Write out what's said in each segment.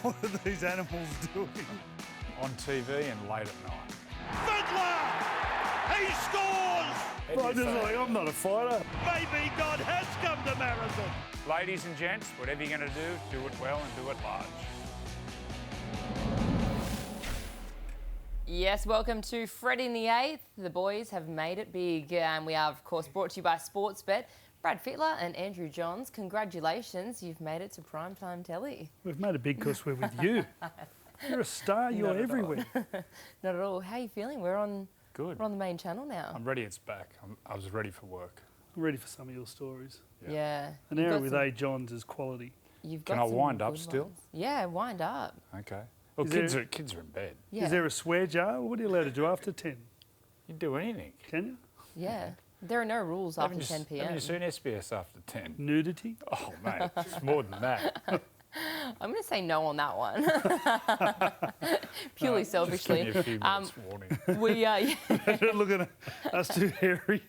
What are these animals doing? On TV and late at night. Fiddler! He scores! I'm just like, I'm not a fighter. Maybe God has come to Marathon. Ladies and gents, whatever you're going to do it well and do it large. Yes, welcome to Freddy in the 8th. The boys have made it big. We are, of course, brought to you by Sportsbet. Brad Fittler and Andrew Johns, congratulations. You've made it to Primetime Telly. We've made it big because we're with you. You're a star. You're everywhere. Not at all. How are you feeling? We're on Good. We're on the main channel now. I'm ready, it's back. I was ready for work. I'm ready for some of your stories. Yeah. An hour with A. Johns is quality. You've got Can I some wind up good still? ones. Yeah, wind up. Okay. Well, Is kids are in bed. Yeah. Is there a swear jar? What are you allowed to do after 10? You can do anything. Can you? Yeah. There are no rules after 10 p.m. Haven't you seen SBS after 10? Nudity? Oh, mate, it's more than that. I'm going to say no on that one. Purely selfishly. Just give me a few minutes warning. We are. Look at us two hairy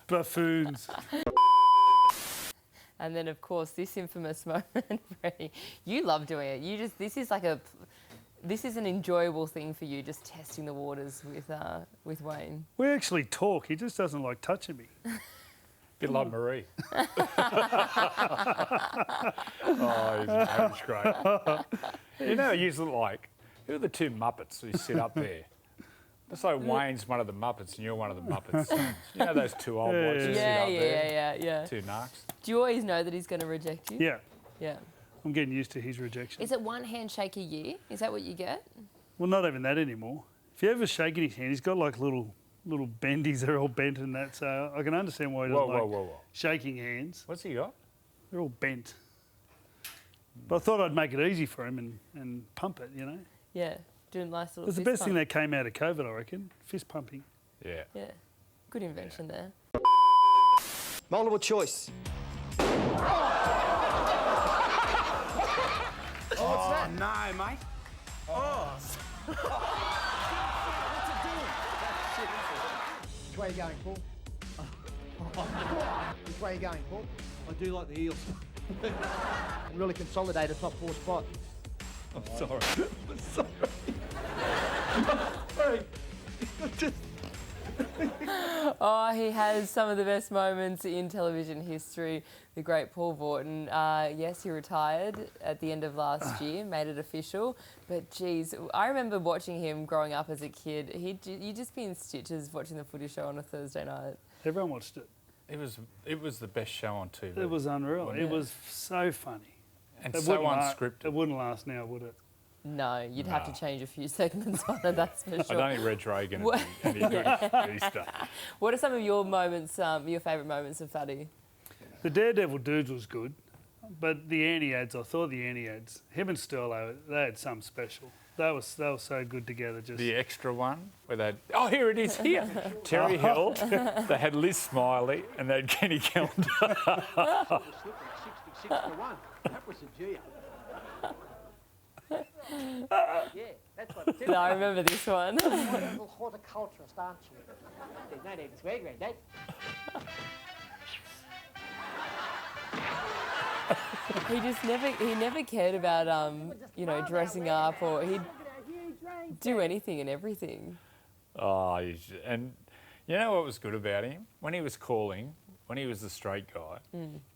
buffoons. And then, of course, this infamous moment, Freddie. You love doing it. This is an enjoyable thing for you, just testing the waters with Wayne. We actually talk. He just doesn't like touching me. Bit like Marie. He's great. You know, you look like, who are the two Muppets who sit up there? It's like Wayne's one of the Muppets and you're one of the Muppets. You know those two old boys who sit up there? Yeah. Two narcs. Do you always know that he's going to reject you? Yeah. Yeah. I'm getting used to his rejection. Is it one handshake a year? Is that what you get? Well, not even that anymore. If you ever shake his hand, he's got like little bendies. They're all bent and that. So I can understand why he doesn't like shaking hands. What's he got? They're all bent. But I thought I'd make it easy for him and pump it, you know. Yeah. Doing nice little. It was the best thing that came out of COVID, I reckon. Fist pumping. Yeah. Yeah. Good invention there. Multiple choice. What's that? No, mate. Which way are you going, Paul? Which way are you going, Paul? I do like the eels. Really consolidate a top 4 spot. I'm sorry. I'm sorry. Oh, he has some of the best moments in television history. The great Paul Vautin. Yes, he retired at the end of last year, made it official. But geez, I remember watching him growing up as a kid. You'd just be in stitches watching the footy show on a Thursday night. Everyone watched it. It was the best show on TV. It was unreal. It was so funny. And so unscripted. It wouldn't last now, would it? No, you'd have to change a few segments on it, that's for sure. I don't think Reg Reagan would be any good at Easter. What are some of your moments, your favourite moments of Fatty? The Daredevil dudes was good, but the Anti-Ads, I thought the Anti-Ads, him and Sterlo, they had something special. They were so good together. Just The extra one where they'd, oh, here it is, here. Terry Hill, they had Liz Smiley and they had Kenny Kellner. 66 to 1. That was a G. Yeah, that's what it's No, I remember this one. Wonderful horticulturist, aren't you? There's no need to swear, Granddad. He never cared about dressing up, or he'd do anything and everything. Oh, and you know what was good about him? When he was calling, when he was the straight guy,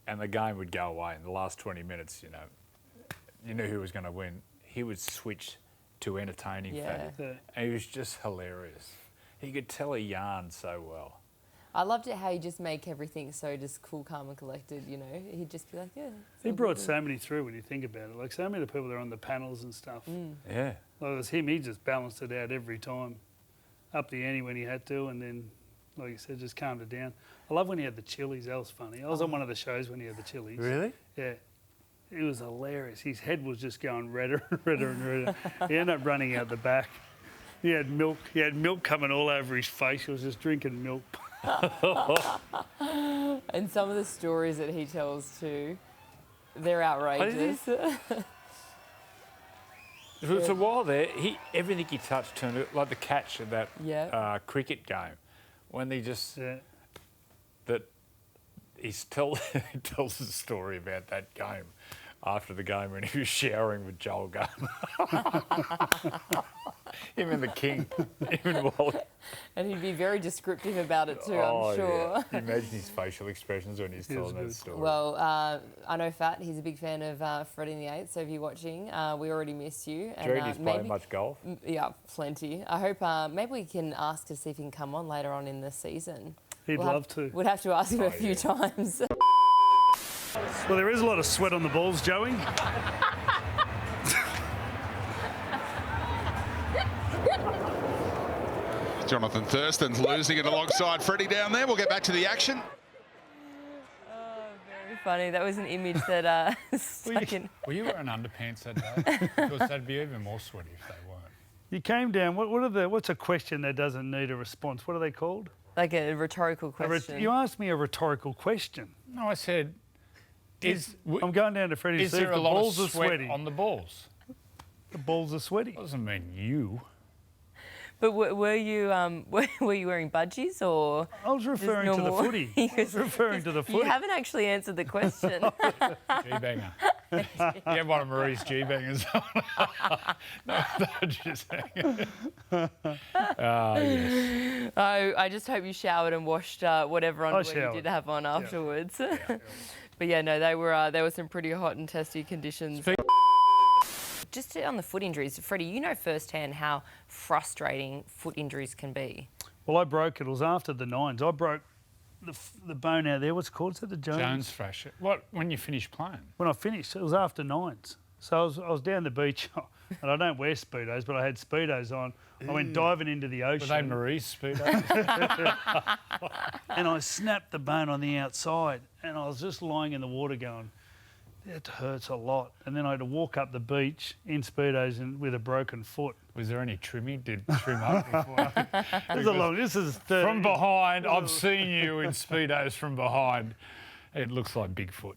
and the game would go away in the last 20 minutes, you knew who was going to win. He would switch to entertaining Fatty. And he was just hilarious. He could tell a yarn so well. I loved it how he just make everything so just cool, calm and collected, He'd just be like, yeah. he brought so many through when you think about it. Like so many of the people that are on the panels and stuff. Yeah. Like it was him, he just balanced it out every time. Up the ante when he had to, and then, like you said, just calmed it down. I love when he had the chilies, that was funny. I was on one of the shows when he had the chilies. Really? Yeah. It was hilarious. His head was just going redder and redder and redder. He ended up running out the back. He had milk coming all over his face. He was just drinking milk. And some of the stories that he tells too, they're outrageous. For a while there, everything he touched turned it, like the catch of that cricket game, when they just that he tells the story about that game. after the game when he was showering with Joel Gardner. Him and the King, him and Wally. And he'd be very descriptive about it too, Oh, I'm sure. yeah. Can you imagine his facial expressions when he's telling that story? Well, I know Fat, he's a big fan of Freddy in the 8th, so if you're watching, we already miss you. Do he's playing much golf? Yeah, plenty. I hope maybe we can ask to see if he can come on later on in the season. He'd love to. We'd have to ask him a few times. Well, there is a lot of sweat on the balls, Joey. Jonathan Thurston's losing it alongside Freddie down there. We'll get back to the action. Very funny. That was an image that stuck in. Were you wearing underpants that day? Because that'd be even more sweaty if they weren't. You came down. What's a question that doesn't need a response? What are they called? Like a rhetorical question. You asked me a rhetorical question. No, I said, I'm going down to Freddie to is see if there the a lot balls of are sweat sweaty. on the balls? The balls are sweaty. Doesn't mean you. But were you wearing budgies or? I was referring to the footy. I was referring to the footy. You haven't actually answered the question. G-banger. You have one of Marie's G-bangers on. No, just hanging. Yes. I just hope you showered and washed whatever underwear you showered. did have on afterwards. But yeah, no, there were some pretty hot and testy conditions. Just on the foot injuries, Freddie, you know firsthand how frustrating foot injuries can be. Well, I broke it. It was after the 9s. I broke the bone out there. What's it called? Is it the Jones fracture. What, when you finished playing? When I finished, it was after 9s. So I was down the beach, and I don't wear Speedos, but I had Speedos on. I went diving into the ocean. Were they Marie's Speedos? And I snapped the bone on the outside, and I was just lying in the water going, it hurts a lot. And then I had to walk up the beach in Speedos and with a broken foot. Was there any trimming? Did trim up before? This is From behind, I've seen you in Speedos from behind. It looks like Bigfoot.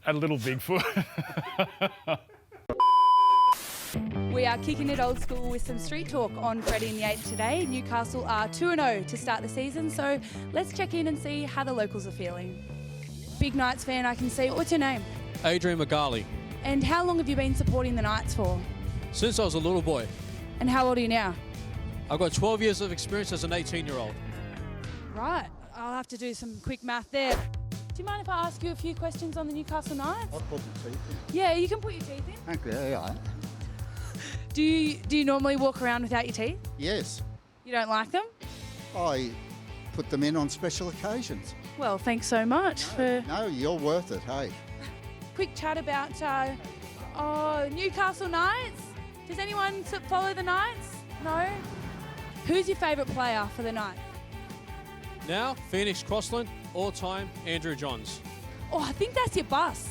A little Bigfoot. We are kicking it old school with some street talk on Freddy in the 8th today. Newcastle are 2-0 to start the season, so let's check in and see how the locals are feeling. Big Knights fan, I can see. What's your name? Adrian Magali. And how long have you been supporting the Knights for? Since I was a little boy. And how old are you now? I've got 12 years of experience as an 18-year-old. Right, I'll have to do some quick math there. Do you mind if I ask you a few questions on the Newcastle Knights? I'll put the teeth in. Yeah, you can put your teeth in. Okay, yeah. Do you normally walk around without your teeth? Yes, You don't like them? I put them in on special occasions. Well, thanks so much for No, you're worth it, hey. quick chat about Newcastle Knights. Does anyone follow the Knights? No? Who's your favourite player for the Knights? Now, Phoenix Crossland, all-time Andrew Johns. Oh, I think that's your bus.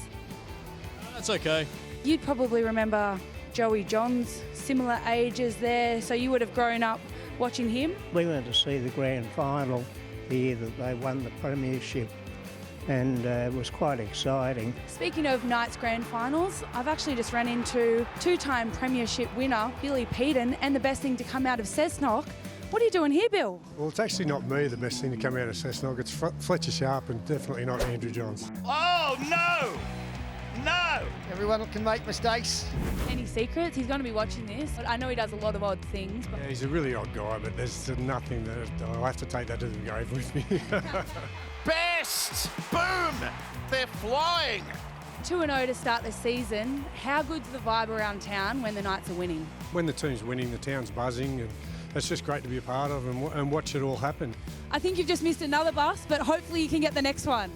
That's okay. You'd probably remember Joey Johns, similar ages there, so you would have grown up watching him. We went to see the grand final the year that they won the premiership, and it was quite exciting. Speaking of Knights grand finals, I've actually just run into two-time premiership winner Billy Peden, and the best thing to come out of Cessnock. What are you doing here, Bill? Well, it's actually not me, the best thing to come out of Cessnock. It's Fletcher Sharp and definitely not Andrew Johns. Oh, no! No! Everyone can make mistakes. Any secrets? He's going to be watching this. I know he does a lot of odd things. But Yeah, he's a really odd guy, but there's nothing that I'll have to take that to the grave with me. Best! Boom! They're flying! 2-0 to start the season. How good's the vibe around town when the Knights are winning? When the team's winning, the town's buzzing, and it's just great to be a part of and watch it all happen. I think you've just missed another bus, but hopefully you can get the next one.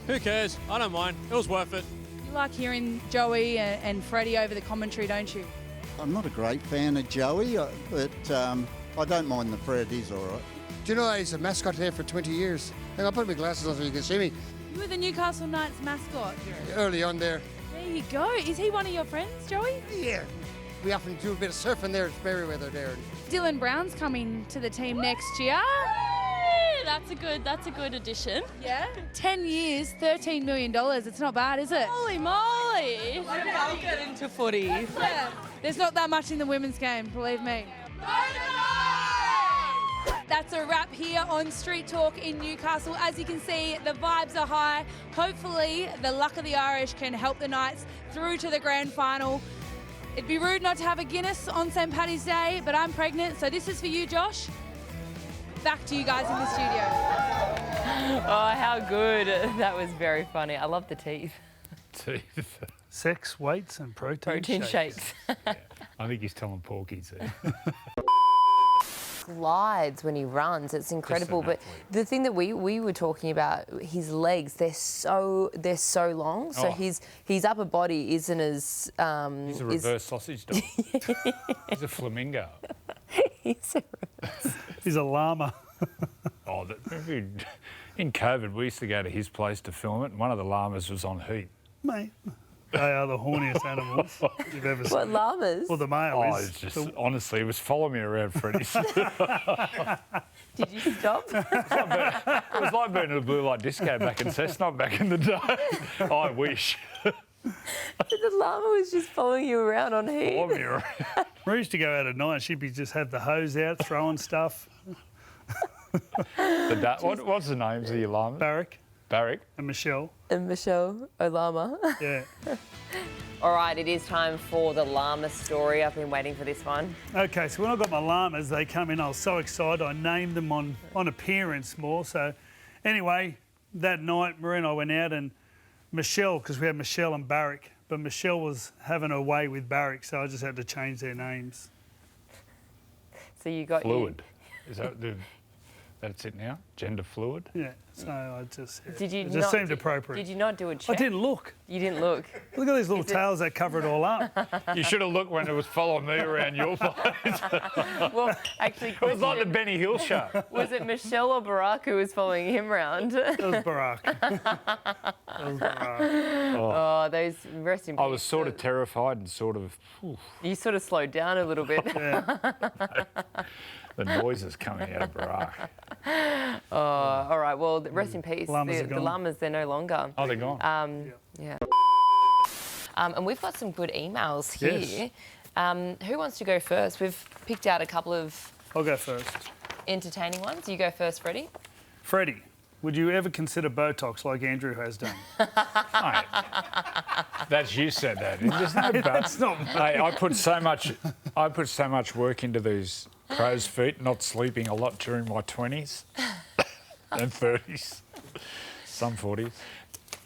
Who cares? I don't mind. It was worth it. You like hearing Joey and Freddie over the commentary, don't you? I'm not a great fan of Joey, but I don't mind the Fred, he's all right. Do you know he's a mascot there for 20 years? Hang on, I'll put my glasses on so you can see me. You were the Newcastle Knights mascot. Early on there. There you go. Is he one of your friends, Joey? Yeah. We often do a bit of surfing there at Merriweather there. Dylan Brown's coming to the team next year. That's a good addition. Yeah. 10 years, $13 million. It's not bad, is it? Holy moly! I'll get into footy. Yeah. There's not that much in the women's game, believe me. that's a wrap here on Street Talk in Newcastle. As you can see, the vibes are high. Hopefully, the luck of the Irish can help the Knights through to the grand final. It'd be rude not to have a Guinness on St. Paddy's Day, but I'm pregnant, so this is for you, Josh. Back to you guys in the studio. Oh, how good. That was very funny. I love the teeth. Teeth. Sex, weights and protein shakes. Yeah. I think he's telling porkies there. Glides when he runs. It's incredible. But the thing that we were talking about, his legs, they're so long. So his upper body isn't as he's a reverse sausage dog. He's a flamingo. He's a llama. In COVID, we used to go to his place to film it, and one of the llamas was on heat. Mate, they are the horniest animals you've ever seen. What, llamas? Well, the male is. It's just, honestly, it was following me around Freddy's. Did you stop? It was like being at a blue light disco back in Cessnock back in the day. I wish. The llama was just following you around on heat. Following me around. We used to go out at night. She'd be just have the hose out, throwing stuff. What's the names of your llamas? Barrick. And Michelle. And Michelle O'Llama. Yeah. All right, it is time for the llama story. I've been waiting for this one. Okay, so when I got my llamas, they come in. I was so excited. I named them on appearance more. So anyway, that night, Marie and I went out and Michelle, because we had Michelle and Barrick, but Michelle was having her way with Barrick, so I just had to change their names. So you got Fluid. Is that that's it now? Gender fluid? Yeah, so I just... Yeah. Did you it just seemed appropriate. Did you not do a check? I didn't look. You didn't look? Look at these little tails that cover it all up. You should have looked when it was following me around your place. Well, actually... It was like the Benny Hill show. Was it Michelle or Barack who was following him round? It was Barack. Oh, those... Rest in peace. I was sort of terrified and sort of... You sort of slowed down a little bit. Yeah. The noises coming out of Barack. Oh, all right. Well, rest in peace. Llamas are The gone. llamas, they're no longer. Oh, they're gone. Yeah. And we've got some good emails here. Yes. Who wants to go first? We've picked out a couple of I'll go first. entertaining ones. You go first, Freddie. Freddie, would you ever consider Botox like Andrew has done? Mate, that's you said that. There's no That's not me. Hey, I put so much work into these crow's feet, not sleeping a lot during my 20s and 30s, some 40s.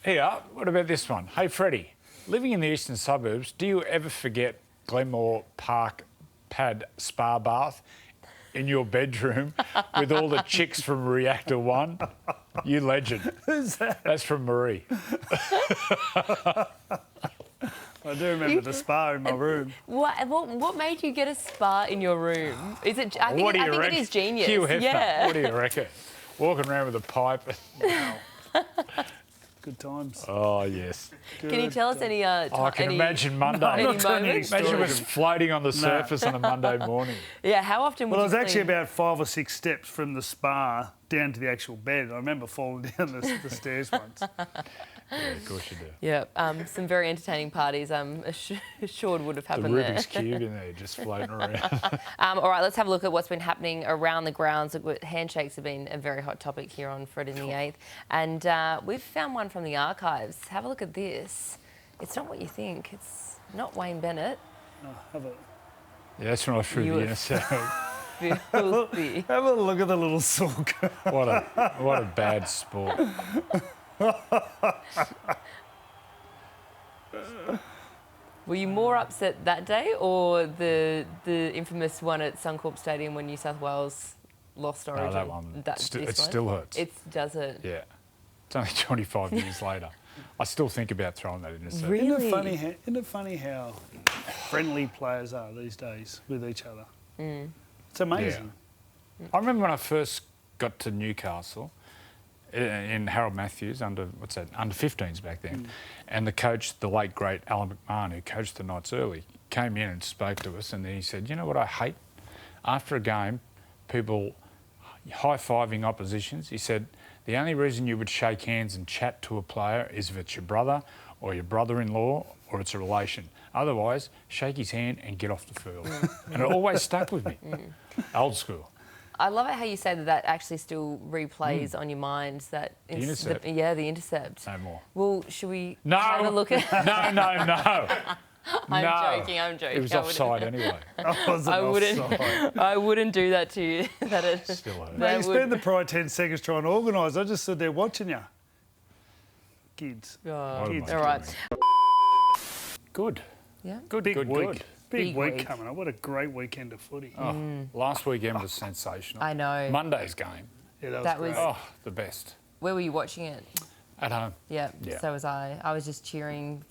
Here, what about this one? Hey, Freddie, living in the eastern suburbs, do you ever forget Glenmore Park Pad Spa Bath in your bedroom with all the chicks from Reactor 1? You legend. Who's that? That's from Marie. I do remember the spa in my room. What made you get a spa in your room? Is it? I think it is genius. Hugh Hefner, yeah. what do you reckon? Walking around with a pipe. Good times. Oh, yes. Can you tell us any? I can imagine Monday. Any moments? Imagine it was floating on the surface on a Monday morning. Yeah, how often would Well, it you was actually clean? about 5 or 6 steps from the spa down to the actual bed. I remember falling down the stairs once. Yeah, of course you do. Yeah, some very entertaining parties I'm assured would have The happened there. Rubik's Cube in there just floating around. All right, let's have a look at what's been happening around the grounds. Handshakes have been a very hot topic here on Fred in the 8th. And we've found one from the archives. Have a look at this. It's not what you think. It's not Wayne Bennett. Oh, have a Yeah, that's when I threw the Filthy. have a look at the little sook. What a bad sport. Were you more upset that day or the infamous one at Suncorp Stadium when New South Wales lost Origin? No, that one. It this still hurts. Does it? Yeah. It's only 25 years later. I still think about throwing that in a set. Really? Isn't it funny how friendly players are these days with each other? Mm. It's amazing. Yeah. I remember when I first got to Newcastle in Harold Matthews, under 15s back then, and the coach, the late great Alan McMahon, who coached the Knights early, came in and spoke to us, and then he said, "You know what I hate? After a game, people high-fiving oppositions." He said, "The only reason you would shake hands and chat to a player is if it's your brother or your brother-in-law or it's a relation. Otherwise, shake his hand and get off the field." And it always stuck with me. Old school. I love it how you say that actually still replays on your mind. That The intercept. the intercept. No more. Well, should we No. have a look at? No. I'm joking. It was offside anyway. I wouldn't do that to you. Still hurt. Mate, you spend the prior 10 seconds trying to organise. I just stood there watching you. Kids. Oh, Kids. all right. Good. Yeah. Good week. Good. Big week coming up. What a great weekend of footy. Oh, last weekend was sensational. I know. Monday's game. Yeah, that was Oh, the best. Where were you watching it? At home. Yeah, Yeah. so was I. I was just cheering.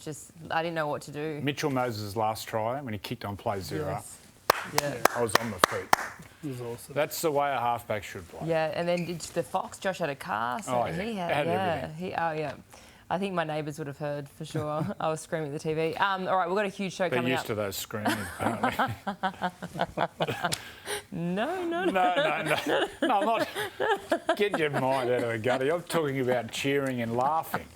I didn't know what to do. Mitchell Moses' last try when he kicked on play 0. Yes. Yeah. I was on my feet. It was awesome. That's the way a halfback should play. Yeah, and then did the Fox. Josh had a car, so Oh, yeah. he Had everything. yeah. I think my neighbours would have heard for sure. I was screaming at the TV. All right, we've got a huge show They're coming used up. to those screaming, apparently. No. No, I'm not. Get your mind out of the gutter. I'm talking about cheering and laughing.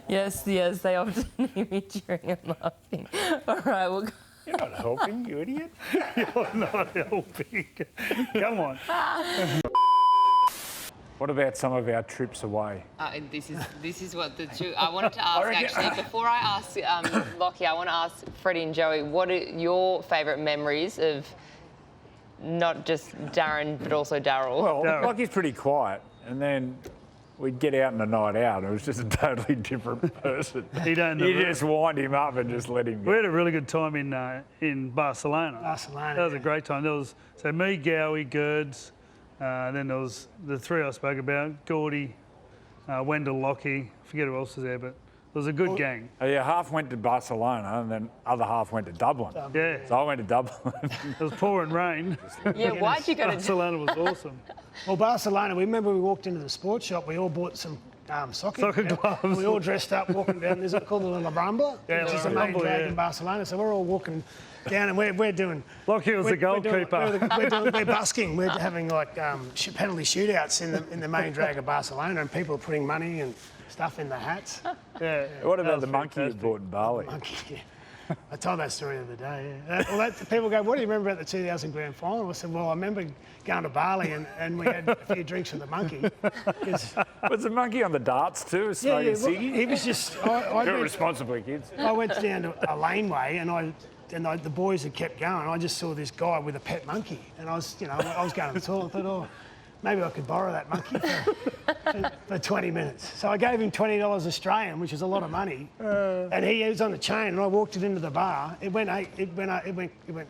Yes, they often hear me cheering and laughing. All right, we'll go. You're not helping, you idiot. You're not helping. Come on. What about some of our trips away? This is what the two. I wanted to ask actually before I ask Locky. I want to ask Freddy and Joey. What are your favourite memories of not just Darren but also Daryl? Well, Locky's pretty quiet, and then we'd get out on a night out, and it was just a totally different person. You just wind him up and just let him go. We had a really good time in Barcelona. That was a great time. There was me, Gowie, Gerds. Then there was the three I spoke about, Gordy, Wendell, Locky. I forget who else was there, but it was a good gang. Yeah, half went to Barcelona and then other half went to Dublin. Yeah. So I went to Dublin. It was pouring rain. Yeah, why'd you go to Barcelona? Was awesome. Well, Barcelona, we remember we walked into the sports shop, we all bought some soccer gloves. We all dressed up walking down, is it called the La Rambla? Yeah, which is La the main Rambla, drag yeah. in Barcelona. So we're all walking down and we're doing... Locky was the goalkeeper. We're busking. We're having like penalty shootouts in the main drag of Barcelona, and people are putting money and stuff in the hats. Yeah. What about the monkey you bought in Bali? I told that story the other day. Yeah. People go, "What do you remember about the 2000 grand final?" I said, "Well, I remember going to Bali and we had a few drinks with the monkey." Was the monkey on the darts too, smoking ciggies? He was just. Do it responsibly, kids. I went down to a laneway and the boys had kept going. I just saw this guy with a pet monkey, and I was going to the toilet. I thought, oh, maybe I could borrow that monkey for 20 minutes. So I gave him $20 Australian, which is a lot of money, and he was on the chain. And I walked it into the bar. It went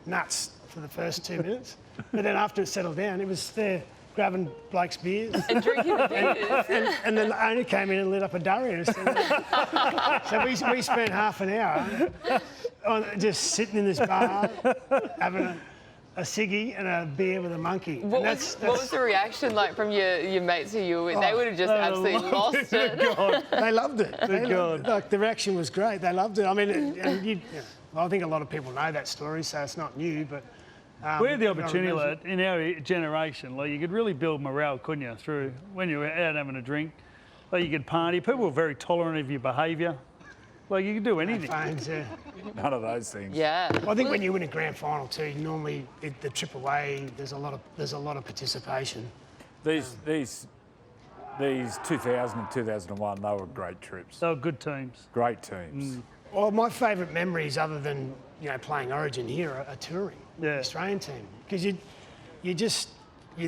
nuts for the first 2 minutes, but then after it settled down, it was there grabbing Blake's beers and drinking the beers. and then the owner came in and lit up a durry. So we spent half an hour just sitting in this bar having a ciggy and a beer with a monkey. What was the reaction like from your mates who you were with? They would have just absolutely lost it. They loved it. Like, the reaction was great. They loved it. I mean, I think a lot of people know that story, so it's not new, but... we had the opportunity, lad, in our generation, like you could really build morale, couldn't you, through when you were out having a drink. Like you could party. People were very tolerant of your behaviour. Like you could do anything. Phones, yeah. None of those things. Yeah. I think when you win a grand final too, normally the trip away, there's a lot of participation. These 2000 and 2001, they were great trips. They were good teams. Great teams. Well, my favourite memories, other than playing Origin here, are touring with the Australian team, because you're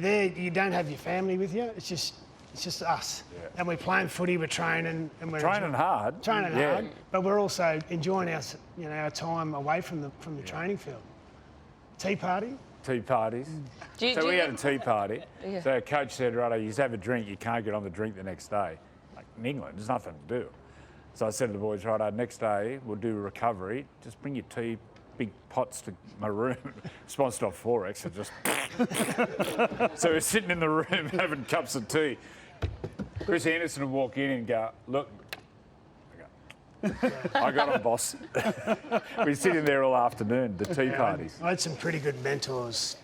there. You don't have your family with you. It's just us, and we're playing footy. We're training, and we're training hard, but we're also enjoying our time away from the training field. Tea parties. So we had a tea party. Yeah. So our coach said, "Right, you have a drink. You can't get on the drink the next day." Like in England, there's nothing to do. So I said to the boys, "Right, next day we'll do a recovery. Just bring your tea, big pots to my room." Sponsored off Forex, and just. So we're sitting in the room having cups of tea. Chris Anderson would walk in and go, "Look." I got on, boss. We're sitting there all afternoon, the tea parties. I had some pretty good mentors.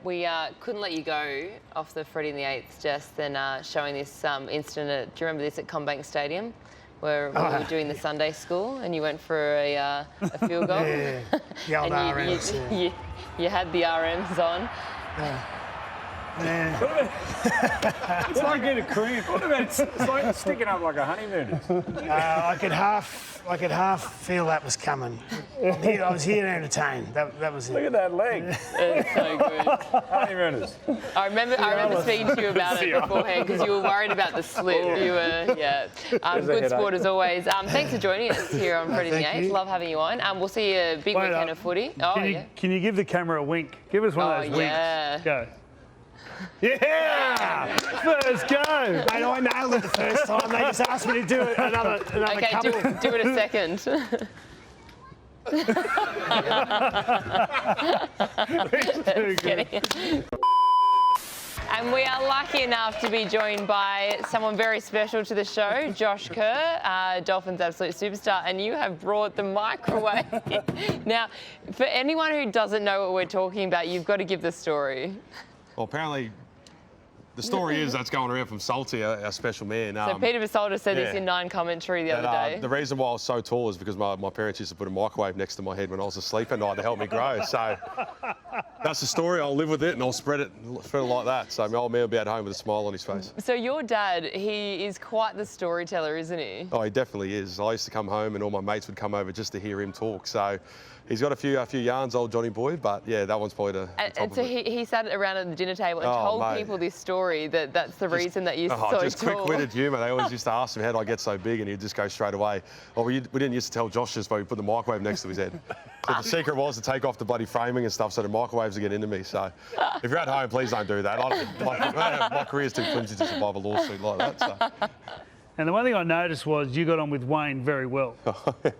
We couldn't let you go off the Freddy and the Eighth just then showing this incident. Do you remember this at Combank Stadium? Where we were doing the Sunday school and you went for a field goal. The old RMs. You had the RMs on. It's like getting a cramp. What about it's like sticking up like a honeymoon. I could half feel that was coming. I was here to entertain. That was it. Look at that leg. It's so good. Honeymooners. I remember speaking to you about it beforehand because you were worried about the slip. You were, good sport as always. Thanks for joining us here on Freddy the 8th. Love having you on. We'll see a big weekend of footy. Can you give the camera a wink? Give us one of those winks. Go. Yeah! First go! Mate, I nailed it the first time. They just asked me to do it another couple. Do it a second. And we are lucky enough to be joined by someone very special to the show, Josh Kerr, Dolphins' absolute superstar, and you have brought the microwave. Now, for anyone who doesn't know what we're talking about, you've got to give the story. Well, apparently, the story is that's going around from Salty, our special man. So Peter Basolda said this in 9 commentary the other day. The reason why I was so tall is because my parents used to put a microwave next to my head when I was asleep at night to help me grow. So that's the story. I'll live with it and I'll spread it like that. So my old man will be at home with a smile on his face. So your dad, he is quite the storyteller, isn't he? Oh, he definitely is. I used to come home and all my mates would come over just to hear him talk. So he's got a few yarns, old Johnny boy, but yeah, that one's probably the top And so he sat around at the dinner table and told people this story, that's the reason that you're so just tall. quick-witted humour. They always used to ask him, how did I get so big? And he'd just go straight away. Well, we didn't used to tell Josh this, but we put the microwave next to his head. So the secret was to take off the bloody framing and stuff so the microwaves would get into me. So if you're at home, please don't do that. My career's too flimsy to survive a lawsuit like that. So. And the one thing I noticed was you got on with Wayne very well.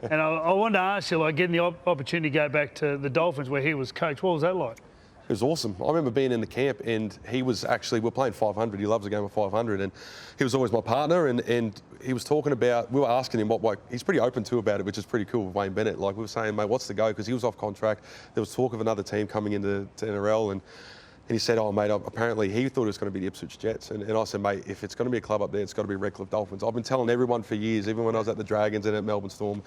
And I wanted to ask you, like, getting the opportunity to go back to the Dolphins where he was coach, what was that like? It was awesome. I remember being in the camp and he was actually, we're playing 500. He loves a game of 500 and he was always my partner and he was talking about, we were asking him he's pretty open to about it, which is pretty cool with Wayne Bennett. Like we were saying, mate, what's the go? Because he was off contract. There was talk of another team coming into NRL and he said, oh, mate, apparently he thought it was going to be the Ipswich Jets. And I said, mate, if it's going to be a club up there, it's got to be Redcliffe Dolphins. I've been telling everyone for years, even when I was at the Dragons and at Melbourne Storm,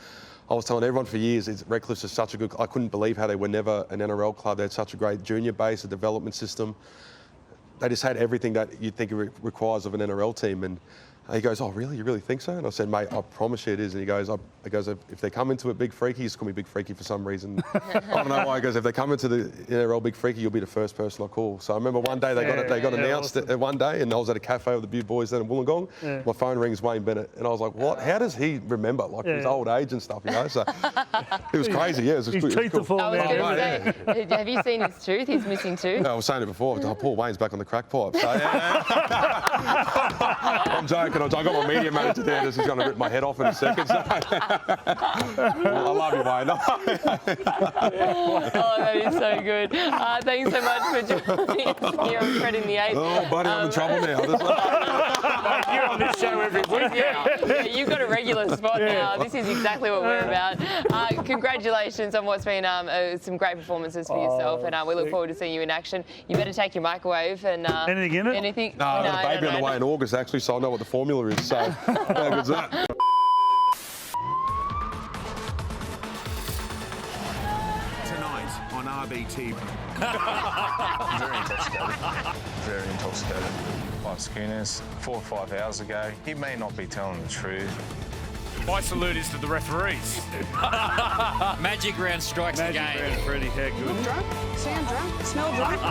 I was telling everyone for years, Redcliffe's is such a good... I couldn't believe how they were never an NRL club. They had such a great junior base, a development system. They just had everything that you'd think it requires of an NRL team. And he goes, oh, really? You really think so? And I said, mate, I promise you it is. And he goes, if they come into it big freaky, he's called me big freaky for some reason. I don't know why. He goes, if they come into the NRL big freaky, you'll be the first person I call. So I remember one day they got announced one day, and I was at a cafe with the Butte boys then in Wollongong. Yeah. My phone rings, Wayne Bennett, and I was like, what? How does he remember his old age and stuff? You know, so it was crazy. Yeah, it was cool. Have you seen his tooth? He's missing tooth. No, I was saying it before. Paul Wayne's back on the crack pipe. So, I'm joking. I got my media manager there. This is going to rip my head off in a second. So. I love you, Wayne. Oh, that is so good. Thanks so much for joining us here on Freddy the 8th. Oh, buddy, I'm in trouble now. You're on this show every week now. Yeah, you've got a regular spot now. This is exactly what we're about. Congratulations on what's been some great performances for yourself, and we look forward to seeing you in action. You better take your microwave and... anything in it? Anything? No, I've got a baby on the way in August, actually, so I know what the formula is. So, how good's that? Tonight on RBT. Very intoxicated. Very intoxicated. 5 schooners 4 or 5 hours ago. He may not be telling the truth. My salute is to the referees. Magic round strikes again. Magic round, Freddie. How good. I'm drunk. Sound drunk. Smell drunk.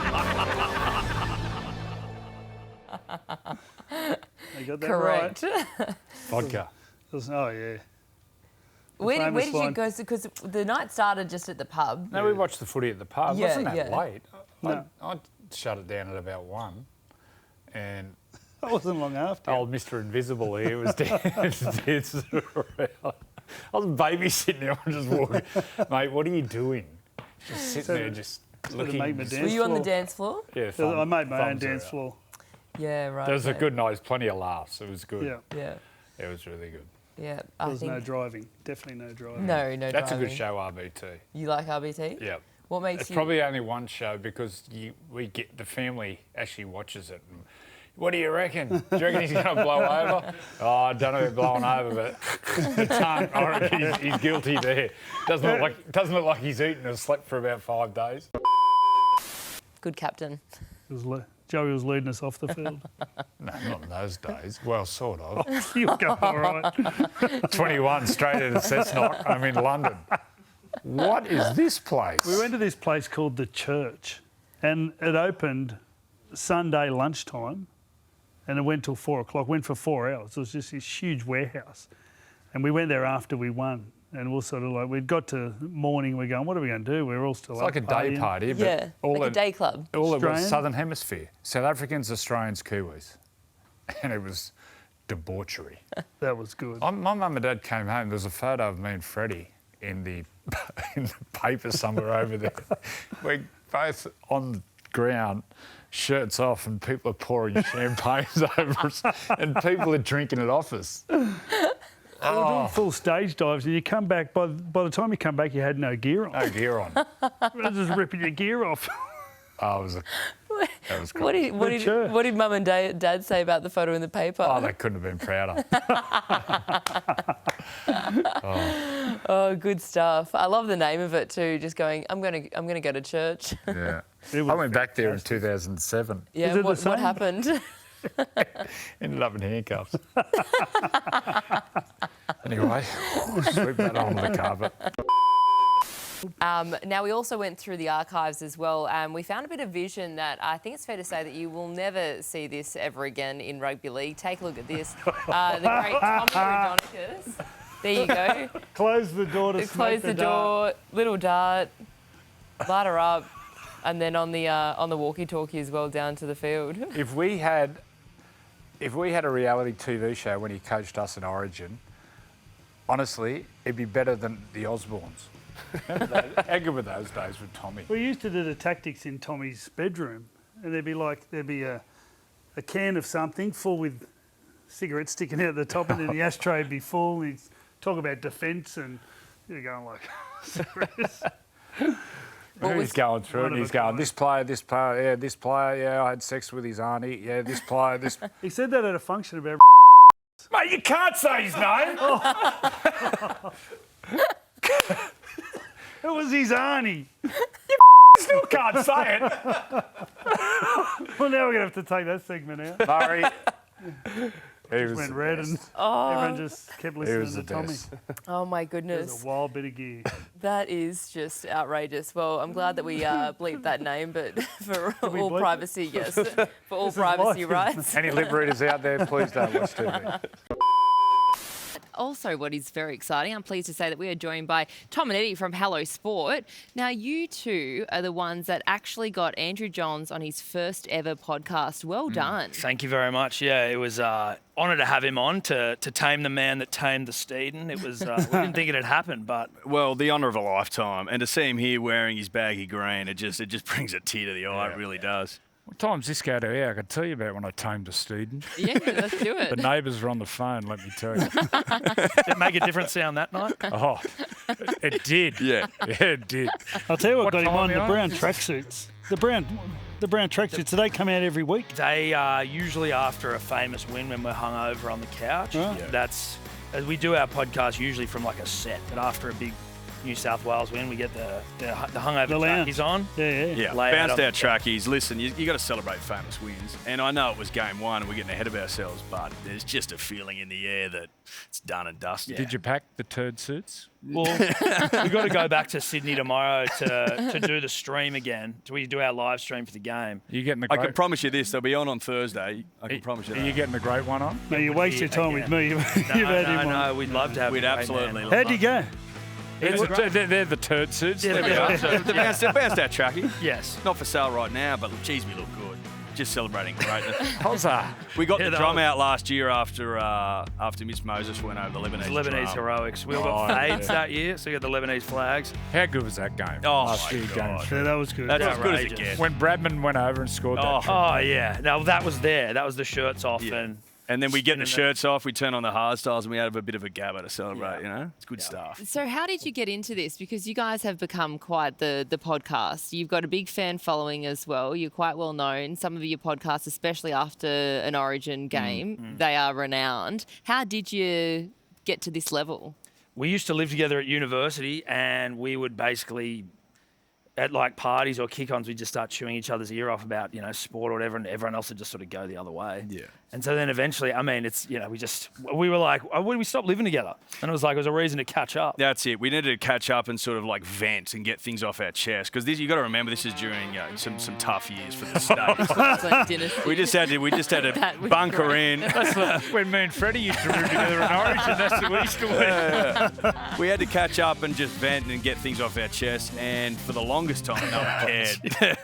You got that Correct. right. Vodka. Oh, yeah. Where did you go? Because the night started just at the pub. No, we watched the footy at the pub. Yeah, Wasn't that yeah. late? No. I shut it down at about 1. And That wasn't long after. old Mr. Invisible here was dancing around. I was babysitting there. I just walking. Mate, what are you doing? Just sitting there, just looking. Were you on the dance floor? Yeah, I made my own thumbs are dance out. floor. Yeah, right. There was a good night, plenty of laughs. It was good. Yeah. Yeah. It was really good. Yeah, There was no driving. Definitely no driving. No, no That's driving. a good show, RBT. You like RBT? Yeah. What makes it's you... probably only one show because the family actually watches it. And, what do you reckon? Do you reckon he's going to blow over? Oh, I don't know if he's blowing over, but the tongue, I reckon he's guilty there. Doesn't look like he's eaten or slept for about 5 days. Good captain. It was Joey was leading us off the field. No, not in those days. Well, sort of. You'll go all right. 21 straight out of Cessnock. I'm in London. What is this place? We went to this place called The Church, and it opened Sunday lunchtime, and it went till 4 o'clock. Went for 4 hours. It was just this huge warehouse, and we went there after we won. And we're sort of like, we'd got to morning, we're going, what are we going to do? We're all still It's up like a day partying. party, but like a day club. All it was Australian? Southern Hemisphere. South Africans, Australians, Kiwis. And it was debauchery. That was good. My mum and dad came home. There was a photo of me and Freddie in the paper somewhere over there. We're both on the ground, shirts off, and people are pouring champagnes over us, and people are drinking it off us. We were doing full stage dives, and you come back, by the time you come back, you had no gear on. No gear on. We're just ripping your gear off. Oh, that was What did Mum and Dad say about the photo in the paper? Oh, they couldn't have been prouder. Oh, good stuff. I love the name of it too. Just going, I'm gonna go to church. Yeah. I went back there in 2007. Yeah. What happened? Ended up in handcuffs. Anyway, sweep that onto the carpet. Now, we also went through the archives as well, and we found a bit of vision that I think it's fair to say that you will never see this ever again in rugby league. Take a look at this. The great Tommy Raudonikis. There you go. Close the door to Close the door, little dart, light her up, and then on the walkie-talkie as well down to the field. If we had a reality TV show when he coached us in Origin, honestly, it'd be better than the Osbornes. How good were those days with Tommy? We used to do the tactics in Tommy's bedroom, and there'd be a can of something full with cigarettes sticking out the top, and then the ashtray would be full, and he'd talk about defence, and you're going like, serious? He's going through it, and he's going, this player, yeah, I had sex with his auntie, yeah, this player, this... He said that at a function about... Mate, you can't say his name! It was his auntie. You still can't say it. Well, now we're going to have to take that segment out. Murray. He just was went the red best. and everyone just kept listening to Tommy. Oh, my It goodness. was a wild bit of gear. That is just outrageous. Well, I'm glad that we bleeped that name, but for we all bleep it? privacy, yes. For all privacy rights. Any lip readers out there, please don't watch TV. Also, what is very exciting, I'm pleased to say that we are joined by Tom and Eddie from Hello Sport. Now, you two are the ones that actually got Andrew Johns on his first ever podcast. Well done. Thank you very much. Yeah, it was honour to have him on to tame the man that tamed the Steeden. It was, we didn't think it'd happen, but... Well, the honour of a lifetime. And to see him here wearing his baggy green, it just brings a tear to the eye, it really does. What time's this go to air? I could tell you about when I tamed a Steeden. Yeah, let's do it. The neighbours were on the phone, let me tell you. Did it make a different sound that night? Oh, it did. Yeah. Yeah, it did. I'll tell you what got him time on, are the you brown tracksuits. The brown tracksuits, do they come out every week? They are usually after a famous win when we're hungover on the couch. Right. Yeah. That's, as we do our podcast usually from like a set, but after a big New South Wales win, we get the hungover trackies on. Yeah, Lay out bounced on out the trackies. Listen, you got to celebrate famous wins. And I know it was game one and we're getting ahead of ourselves, but there's just a feeling in the air that it's done and dusted. Did you pack the turd suits? Well, we've got to go back to Sydney tomorrow to do the stream again. We do our live stream for the game. Are you getting the I great... can promise you this, they'll be on Thursday. I can promise you that. Are you getting the great one on? No, you waste your time with me. You've had him on. No, we'd love to have We'd a great absolutely man. love How'd you go? They're the turd suits. Yeah, There we are. The bounced out trackie. Yes. Not for sale right now, but geez, we look good. Just celebrating greatness. Huzzah. We got Yeah, the that drum was- out last year after Miss Moses went over the Lebanese. Lebanese drum. heroics. We all got fades that year, so you got the Lebanese flags. How good was that game? Oh, Last my year God. game. Yeah, that was good. That's as good as it Outrageous. gets. When Bradman went over and scored that. Oh, yeah. Now, that was there. That was the shirts off. Yeah. And then we get the spinning shirts off, we turn on the hard styles, and we have a bit of a gabba to celebrate, you know? It's good stuff. So how did you get into this? Because you guys have become quite the podcast. You've got a big fan following as well. You're quite well known. Some of your podcasts, especially after an Origin game, they are renowned. How did you get to this level? We used to live together at university, and we would basically at like parties or kick-ons, we'd just start chewing each other's ear off about, sport or whatever, and everyone else would just sort of go the other way. Yeah. And so then eventually, it's, we were like, when we stopped living together? And it was like, it was a reason to catch up. That's it. We needed to catch up and sort of like vent and get things off our chest. Because you got to remember, this is during some tough years for the state. We just had to bunker in. That's like when me and Freddie used to room together in Orange, and that's what we used to win. We had to catch up and just vent and get things off our chest. And for the longest time, no one cared.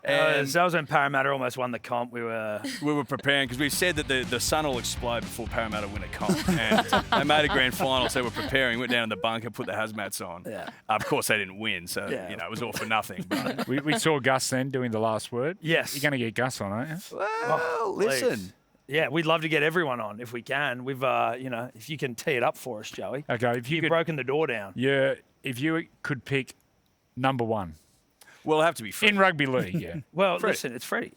And so that was when Parramatta almost won the comp. We were preparing because we said that the sun will explode before Parramatta win a comp. And they made a grand final, so we're preparing. Went down in the bunker, put the hazmats on. Yeah. Of course, they didn't win, so it was all for nothing. But we saw Gus then doing the last word. Yes. You're going to get Gus on, aren't you? Well, listen. Yeah, we'd love to get everyone on if we can. We've, if you can tee it up for us, Joey. Okay, if you've broken the door down. Yeah, if you could pick number one. Well, it'll have to be Freddie. In rugby league, yeah. Well, listen, it's Freddie.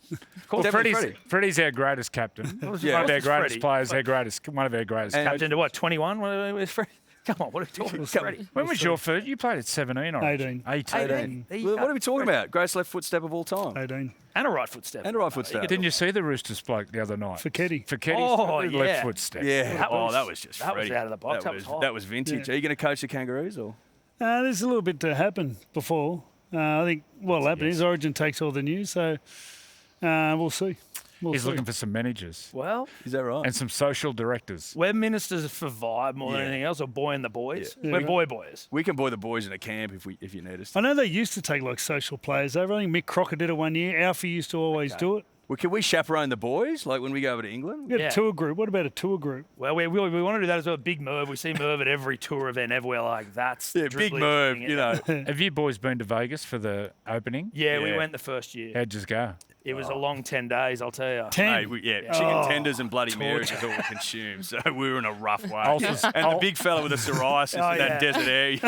Well, Freddie's our greatest captain. One of our greatest players, one of our greatest captain to what, 21? Where's Freddie? Come on, what are we talking about, Freddie? When was your first? You played at 17, or 18. 18. What are we talking about? Greatest left foot step of all time. 18. And a right foot step. Didn't you see the Roosters bloke the other night? Fiketti. Left foot step. Yeah. That was just Freddie. That was out of the box. That was vintage. Yeah. Are you going to coach the Kangaroos or? There's a little bit to happen before. I think what'll happen is Origin takes all the news, so we'll see. He's looking for some managers. Well, is that right? And some social directors. We're ministers for vibe more than anything else, or boy and the boys. Yeah. We're boys. We can boy the boys in a camp if you need us to. I know they used to take like social players over. I think Mick Crocker did it one year. Alfie used to always do it. Well, can we chaperone the boys, like when we go over to England? We got a tour group. What about a tour group? Well, we want to do that as well. Big Merv. We see Merv at every tour event ever. We're like, that's Big Merv, Have you boys been to Vegas for the opening? Yeah, we went the first year. How'd you go? It was a long 10 days, I'll tell you. 10? Chicken tenders and Bloody Marys is all we consumed, so we were in a rough way. And the big fella with the psoriasis and that desert air.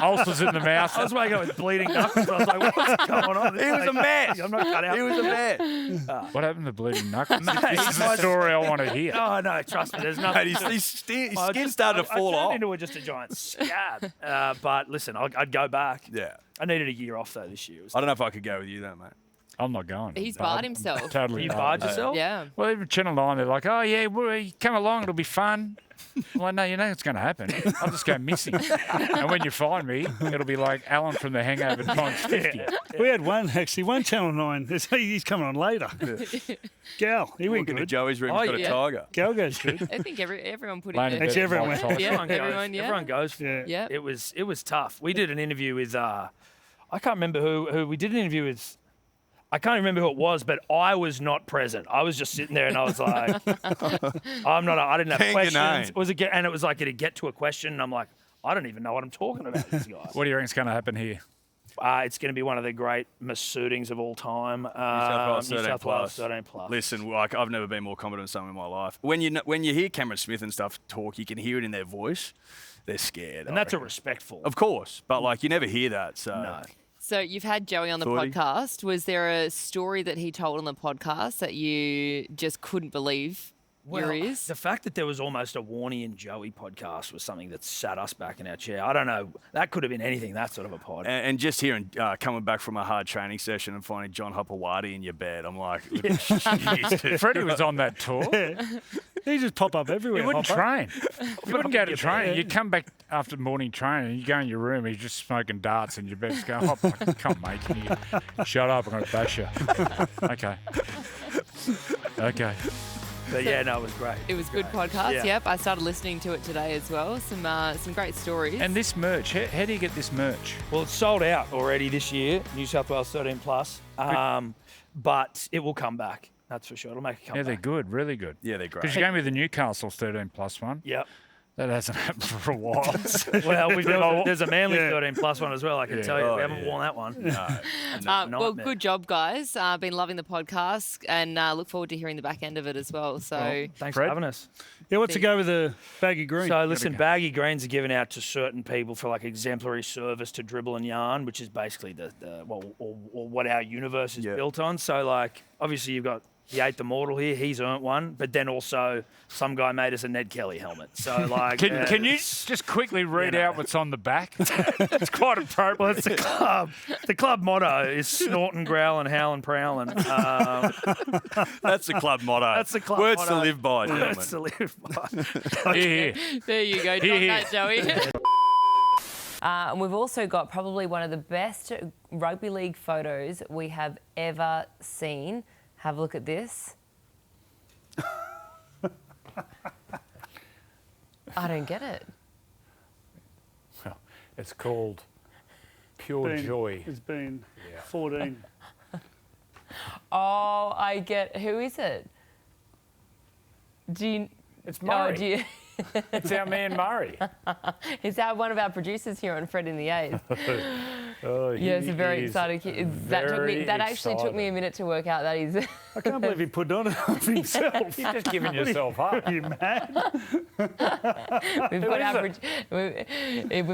Ulcers in the mouth. I was waking up with bleeding knuckles. I was like, what's going on? He was a mess. I'm not cut out. He was a mess. What happened to bleeding knuckles? This is the story I want to hear. Oh, no, trust me, there's nothing. His skin started to fall off. I turned into just a giant scab. But listen, I'd go back. Yeah. I needed a year off, though, this year. I don't know if I could go with you, though, mate. I'm not going. He's barred himself. Totally. You barred yourself? Yeah. Well, even Channel 9, they're like, oh, yeah, come along, it'll be fun. I'm like, no, you know it's going to happen. I'll just go missing. And when you find me, it'll be like Alan from The Hangover times 50. Yeah. We had one Channel 9. He's coming on later. Gal, he went good. Into Joey's room, he's got a tiger. Gal goes good. I think everyone put Lane in Actually, everyone went. Everyone goes. Yeah. It was tough. We did an interview with, I can't remember who we did an interview with. I can't remember who it was, but I was not present. I was just sitting there and I was like, I didn't have questions. And it was like, did it get to a question? And I'm like, I don't even know what I'm talking about, these guys. What do you reckon is going to happen here? It's going to be one of the great Masoodings of all time. New South Wales 13 plus. Listen, like I've never been more confident in someone in my life. When you hear Cameron Smith and stuff talk, you can hear it in their voice. They're scared. And that's a respectful. Of course, but like you never hear that. So. No. So you've had Joey on the podcast. Was there a story that he told on the podcast that you just couldn't believe your ears? The fact that there was almost a Horny and Joey podcast was something that sat us back in our chair. I don't know. That could have been anything, that sort of a pod. And just hearing, coming back from a hard training session and finding John Hopewadi in your bed, I'm like, Freddie was on that tour. He just pop up everywhere. He wouldn't train. He wouldn't go to training. You come back after morning training, you go in your room, he's just smoking darts in your bed. Just going, come mate, can you shut up? I'm going to bash you. Okay. But yeah, no, it was great. It was a good podcast. Yeah. Yep, I started listening to it today as well. Some great stories. And this merch, how do you get this merch? Well, it's sold out already this year, New South Wales 13 plus. But it will come back. That's for sure. It'll make a comeback. Yeah, they're good, really good. Yeah, they're great. Because you gave me the Newcastle 13 plus one. Yep. That hasn't happened for a while. Well, there's a Manly 13 plus one as well, I can tell you. We haven't worn that one. No. Well, good job, guys. Been loving the podcast and look forward to hearing the back end of it as well. So thanks for having us. Yeah, what's to go with the baggy green? So listen, baggy greens are given out to certain people for like exemplary service to dribble and yarn, which is basically what our universe is built on. So like, obviously you've got He ate the mortal here. He's earned one. But then also, some guy made us a Ned Kelly helmet. So, like... Can you just quickly read out what's on the back? It's quite appropriate. Well, it's the club. The club motto is snorting, growling, howling, prowling. That's the club motto. That's the club Words motto. to live by, gentlemen. Words to live by. Here. There you go. Done that, Joey. And we've also got probably one of the best rugby league photos we have ever seen. Have a look at this. I don't get it. Well, it's called Pure Joy. It's been 14. Oh, I get. Who is it? Do you? It's Murray. Oh, do you? It's our man Murray. Is that one of our producers here on Fred in the 8th? Yes, a very excited kid. That actually took me a minute to work out that he's... I can't believe he put on it of himself. You're just giving yourself up. Are you mad? We've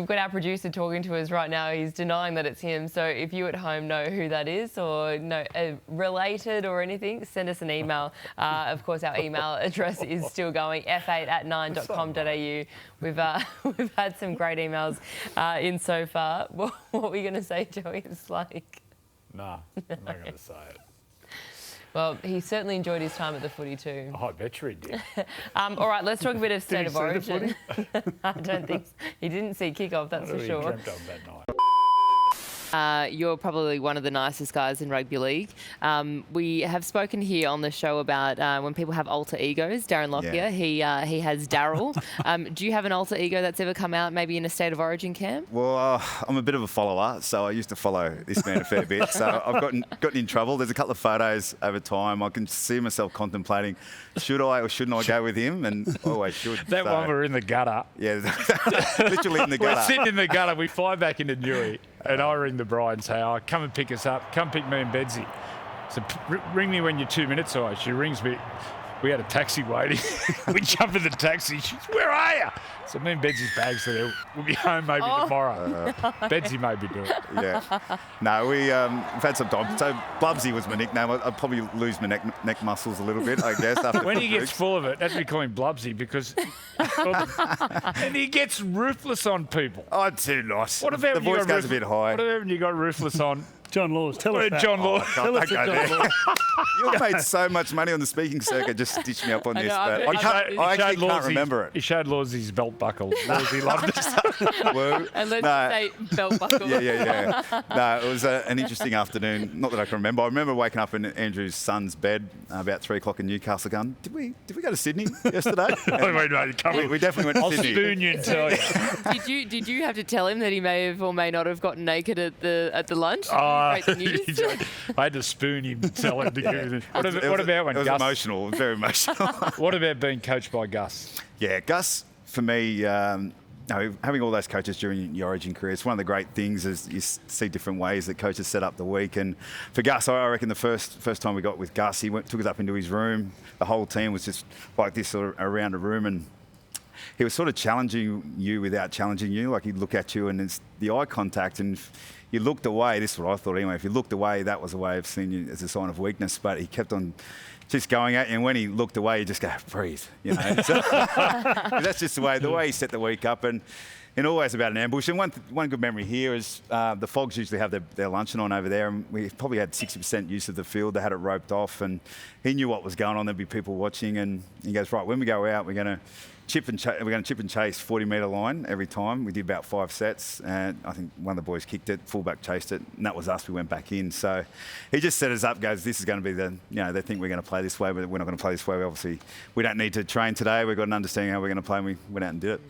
got our producer talking to us right now. He's denying that it's him. So if you at home know who that is or know related or anything, send us an email. Of course, our email address is still going, f8@9.com.au. We've had some great emails in so far. What were you going to say, Joey? It's like... Nah, I'm not going to say it. Well, he certainly enjoyed his time at the footy too. Oh, I bet you he did. All right, let's talk a bit of State Did of he see Origin. the footy? I don't think so. He didn't see kick-off, that's for He sure. dreamt of that night. You're probably one of the nicest guys in rugby league. We have spoken here on the show about when people have alter egos. Darren Lockyer, he has Daryl. Do you have an alter ego that's ever come out maybe in a State of Origin camp? Well, I'm a bit of a follower, so I used to follow this man a fair bit. So I've gotten in trouble. There's a couple of photos over time. I can see myself contemplating, should I or shouldn't I go with him? And I always should. That one we're in the gutter. Yeah, literally in the gutter. We're sitting in the gutter. We fly back into Newey, and I ring the bride and say, "Oh, come and pick us up. Come pick me and Bedsy." So ring me when you're 2 minutes away. She rings me. We had a taxi waiting. We jump in the taxi. She's, "Where are you?" So me and Bedsy's bags are there. We'll be home maybe tomorrow. Bedsy made me do it. Yeah. No, we've had some time. So Blubsy was my nickname. I'd probably lose my neck muscles a little bit, I guess. After When he gets full of it, that's why we call him Blubsy, because... and he gets ruthless on people. Oh, too nice. What about the voice goes a bit high. What about when you got ruthless on... John Laws, tell us that. John Laws. Tell us Don't that, go John Laws. You've made so much money on the speaking circuit. Just stitch me up on this. I actually can't remember it. He showed Laws his belt buckle. Lawsy loved it. Woo. And let's say belt buckle. Yeah. No, it was an interesting afternoon. Not that I can remember. I remember waking up in Andrew's son's bed about 3 o'clock in Newcastle going, did we go to Sydney yesterday? We definitely went to Sydney. I'll spoon you and tell you. Did you have to tell him that he may have or may not have gotten naked at the lunch? Break the news? I had to spoon him, tell him to give it. What about when It was Gus? emotional. It was very emotional. What about being coached by Gus? Yeah, Gus, for me, having all those coaches during your Origin career, it's one of the great things is you see different ways that coaches set up the week. And for Gus, I reckon the first time we got with Gus, he took us up into his room. The whole team was just like this sort of around a room, and he was sort of challenging you without challenging you. Like he'd look at you and it's the eye contact, and you looked away. This is what I thought anyway. If you looked away, that was a way of seeing you as a sign of weakness. But he kept on just going at you, and when he looked away, you just go, breathe. You know, so, that's just the way he set the week up, and always about an ambush. And one good memory here is the Fogs usually have their luncheon on over there, and we probably had 60% use of the field. They had it roped off, and he knew what was going on. There'd be people watching, and he goes, right, when we go out, we're going to chip and chase 40-metre line every time. We did about 5 sets, and I think one of the boys kicked it, fullback chased it, and that was us. We went back in. So he just set us up, goes, this is going to be they think we're going to play this way, but we're not going to play this way. We don't need to train today. We've got an understanding how we're going to play, and we went out and did it.